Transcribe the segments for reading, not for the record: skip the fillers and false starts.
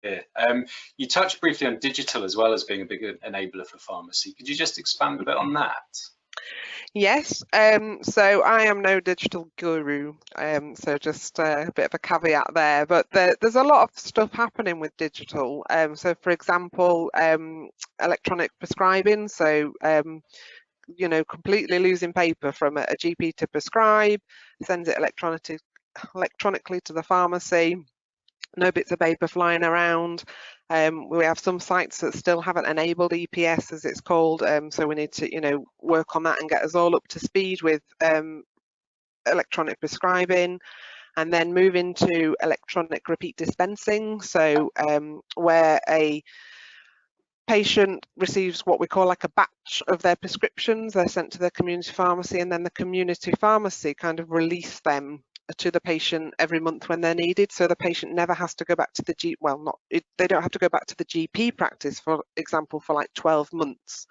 Yeah. You touched briefly on digital as well as being a big enabler for pharmacy. Could you just expand a bit on that? Yes, so I am no digital guru, so just a bit of a caveat there, but there's a lot of stuff happening with digital. So for example, electronic prescribing, so completely losing paper from a GP to prescribe, sends it electronically to the pharmacy. No bits of paper flying around. We have some sites that still haven't enabled EPS, as it's called, so we need to work on that and get us all up to speed with electronic prescribing, and then move into electronic repeat dispensing, so where a patient receives what we call like a batch of their prescriptions. They're sent to their community pharmacy, and then the community pharmacy kind of release them to the patient every month when they're needed, so the patient never has to go back to the they don't have to go back to the GP practice, for example, for like 12 months.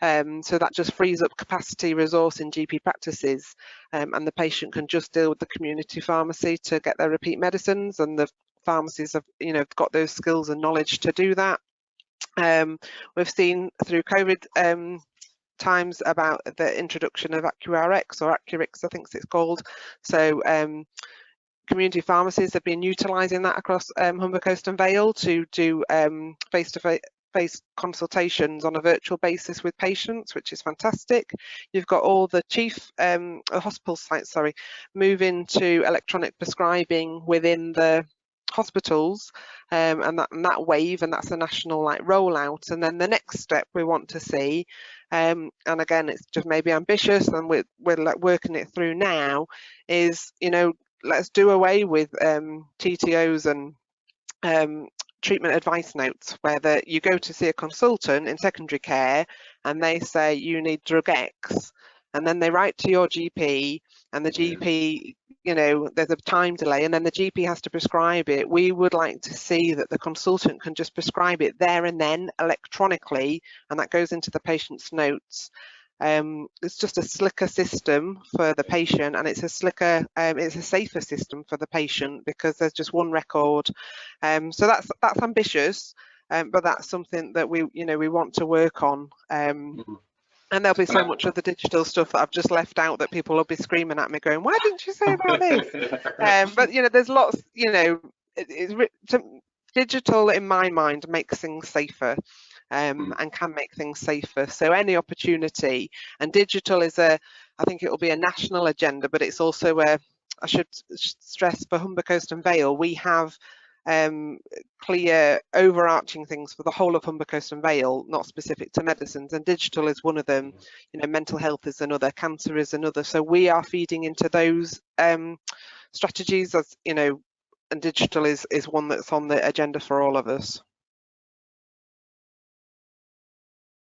So that just frees up capacity resource in GP practices, and the patient can just deal with the community pharmacy to get their repeat medicines, and the pharmacies have got those skills and knowledge to do that. We've seen through COVID times about the introduction of AccuRx, or AccuRx I think it's called. So community pharmacies have been utilising that across Humber Coast and Vale to do face-to-face consultations on a virtual basis with patients, which is fantastic. You've got all the hospital sites, move into electronic prescribing within the hospitals, and that wave, and that's a national rollout. And then the next step we want to see, and again it's just maybe ambitious, and we're working it through now, is let's do away with TTOs and treatment advice notes, where you go to see a consultant in secondary care and they say you need drug X, and then they write to your GP, and the GP, there's a time delay, and then the GP has to prescribe it. We would like to see that the consultant can just prescribe it there and then electronically, and that goes into the patient's notes. It's just a slicker system for the patient, and it's a safer system for the patient, because there's just one record. So that's ambitious, but that's something that we want to work on. And there'll be so much of the digital stuff that I've just left out that people will be screaming at me going, why didn't you say about this? But there's lots, digital in my mind makes things safer, and can make things safer. So any opportunity, and digital is I think it will be a national agenda, but it's also I should stress, for Humber Coast and Vale, we have clear overarching things for the whole of Humber Coast and Vale, not specific to medicines, and digital is one of them. Mental health is another, cancer is another. So we are feeding into those strategies, as and digital is one that's on the agenda for all of us.